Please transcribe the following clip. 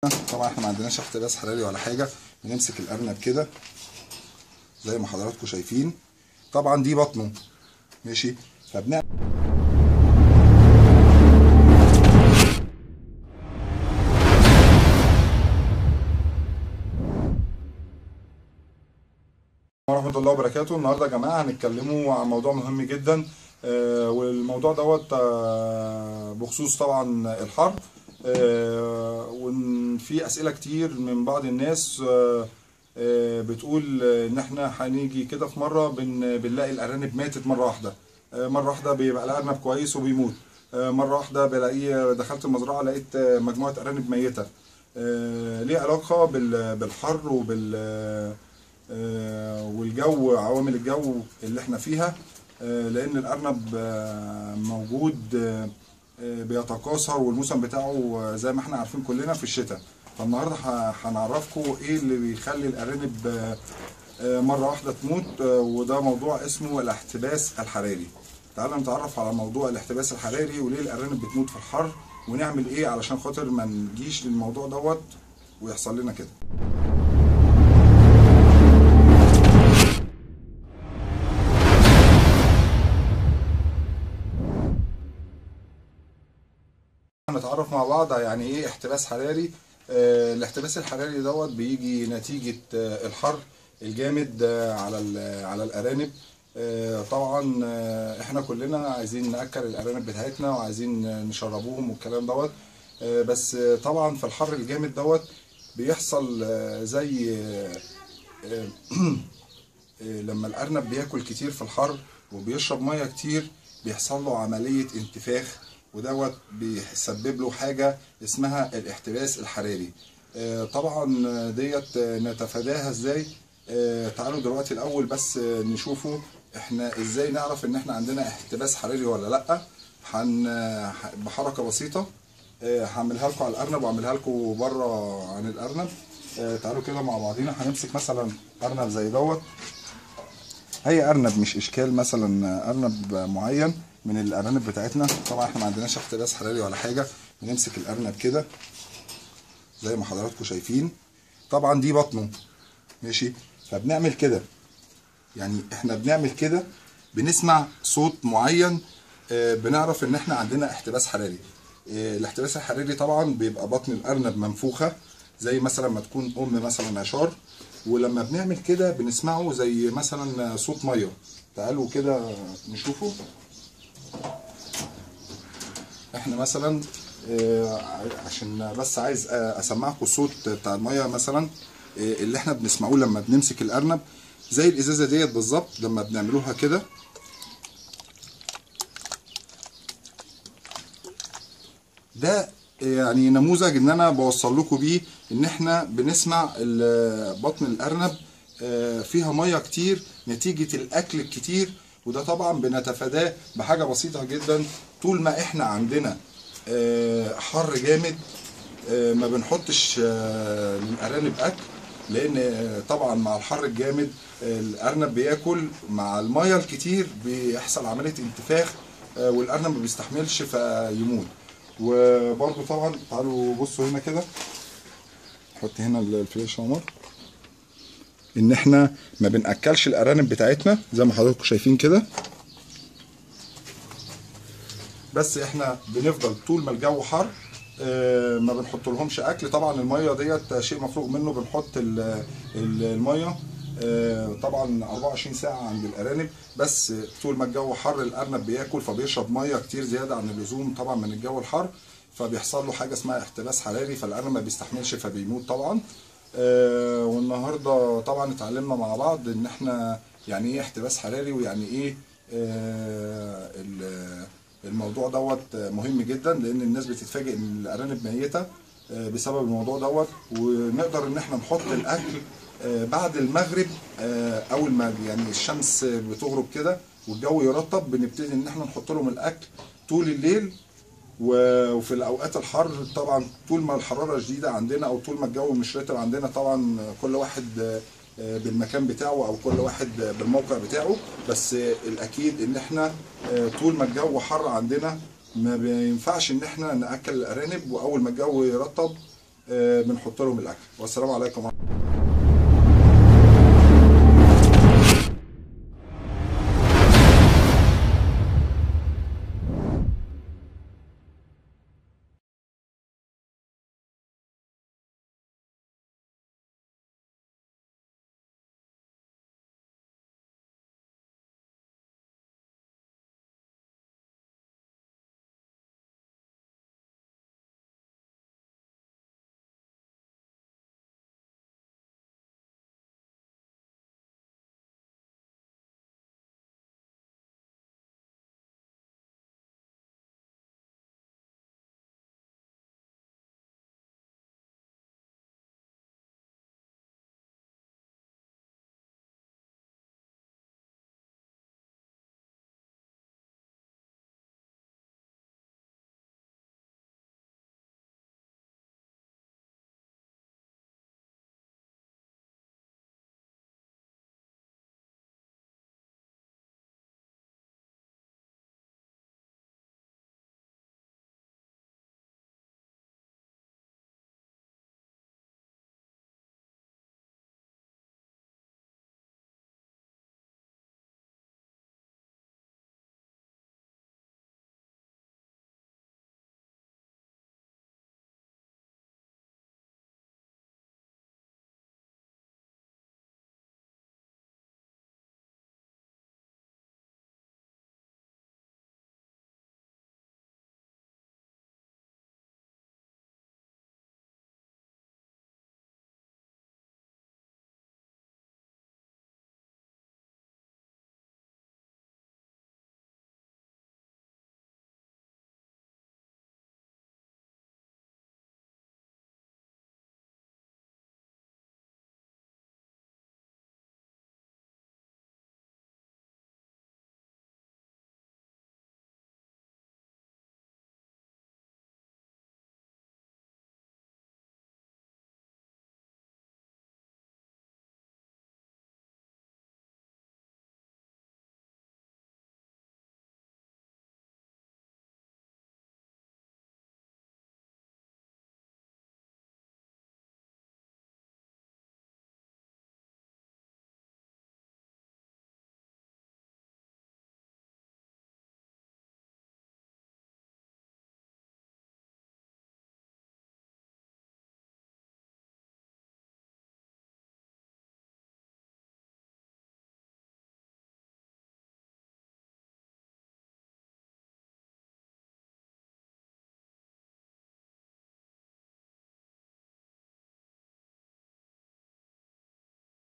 طبعا احنا ما عندناش احتباس حراري ولا حاجه. بنمسك الارنب كده زي ما حضراتكم شايفين. طبعا دي بطنه ماشي. فبنعمل ورحمه الله وبركاته. النهارده يا جماعه هنتكلموا عن موضوع مهم جدا، والموضوع دوت بخصوص طبعا الحر. وفي اسئله كتير من بعض الناس بتقول ان احنا هنيجي كده في مره بنلاقي الارانب ماتت مره واحده. مره واحده بيبقى الارنب كويس وبيموت، مره واحده بلاقيه دخلت المزرعه لقيت مجموعه ارانب ميته. ليه علاقه بالحر والجو، عوامل الجو اللي احنا فيها. لان الارنب موجود بيتكاثر، والموسم بتاعه زي ما احنا عارفين كلنا في الشتاء. فالنهارده هنعرفكم ايه اللي بيخلي الارانب مره واحده تموت، وده موضوع اسمه الاحتباس الحراري. تعالوا نتعرف على موضوع الاحتباس الحراري وليه الارانب بتموت في الحر، ونعمل ايه علشان خاطر ما نجيش للموضوع دوت ويحصل لنا كده. هنتعرف مع بعض يعني ايه احتباس حراري. الاحتباس الحراري دوت بيجي نتيجة الحر الجامد على الارانب. طبعا احنا كلنا عايزين ناكل الارانب بتاعتنا وعايزين نشربوهم والكلام دوت. بس طبعا في الحر الجامد دوت بيحصل زي لما الارنب بياكل كتير في الحر وبيشرب ميه كتير بيحصل له عمليه انتفاخ، ودوت بيسبب له حاجه اسمها الاحتباس الحراري. طبعا ديت نتفاداها ازاي؟ تعالوا دلوقتي الاول بس نشوفوا احنا ازاي نعرف ان احنا عندنا احتباس حراري ولا لا. بحركه بسيطه هعملها لكم على الارنب واعملها لكم بره عن الارنب. تعالوا كده مع بعضينا. هنمسك مثلا ارنب زي دوت، اي ارنب مش اشكال، مثلا ارنب معين من الارانب بتاعتنا. طبعا احنا ما عندناش احتباس حراري ولا حاجه. بنمسك الارنب كده زي ما حضراتكم شايفين. طبعا دي بطنه ماشي. فبنعمل كده، يعني احنا بنعمل كده بنسمع صوت معين بنعرف ان احنا عندنا احتباس حراري. الاحتباس الحراري طبعا بيبقى بطن الارنب منفوخه، زي مثلا ما تكون مثلا عشار. ولما بنعمل كده بنسمعه زي مثلا صوت ميه. تعالوا كده نشوفه. احنا مثلا عشان بس عايز اسمعكم الصوت بتاع الميه مثلا اللي احنا بنسمعه لما بنمسك الارنب، زي الازازه ديت بالظبط لما بنعملوها كده. ده يعني نموذج ان انا بوصل لكم بيه ان احنا بنسمع بطن الارنب فيها ميه كتير نتيجه الاكل الكتير. وده طبعا بنتفاداه بحاجه بسيطه جدا. طول ما احنا عندنا حر جامد ما بنحطش للارانب اكل، لان طبعا مع الحر الجامد الارنب بياكل مع الميه الكتير بيحصل عمليه انتفاخ، والارنب ما بيستحملش فيموت. وبرده طبعا تعالوا بصوا هنا كده، نحط هنا الفلاش عمر، ان احنا ما بناكلش الارانب بتاعتنا زي ما حضراتكم شايفين كده. بس احنا بنفضل طول ما الجو حر ما بنحط لهمش اكل. طبعا الميه ديت شيء مفروغ منه، بنحط الميه طبعا 24 ساعه عند الارانب. بس طول ما الجو حر الارنب بياكل فبيشرب ميه كتير زياده عن اللزوم طبعا من الجو الحر، فبيحصل له حاجه اسمها احتباس حراري، فالارنب ما بيستحملش فبيموت طبعا. والنهارده طبعا اتعلمنا مع بعض ان احنا يعني ايه احتباس حراري ويعني ايه الموضوع دوت مهم جدا، لان الناس بتتفاجئ ان الارانب ميته بسبب الموضوع دوت. ونقدر ان احنا نحط الاكل بعد المغرب، اول ما يعني الشمس بتغرب كده والجو يرطب بنبتدي ان احنا نحط لهم الاكل طول الليل. وفي الاوقات الحر طبعا طول ما الحراره شديده عندنا او طول ما الجو مش رطب عندنا، طبعا كل واحد بالمكان بتاعه او كل واحد بالموقع بتاعه. بس الاكيد ان احنا طول ما الجو حر عندنا ما بينفعش ان احنا ناكل الارانب، واول ما الجو يرطب بنحط لهم الاكل. والسلام عليكم ورحمه الله.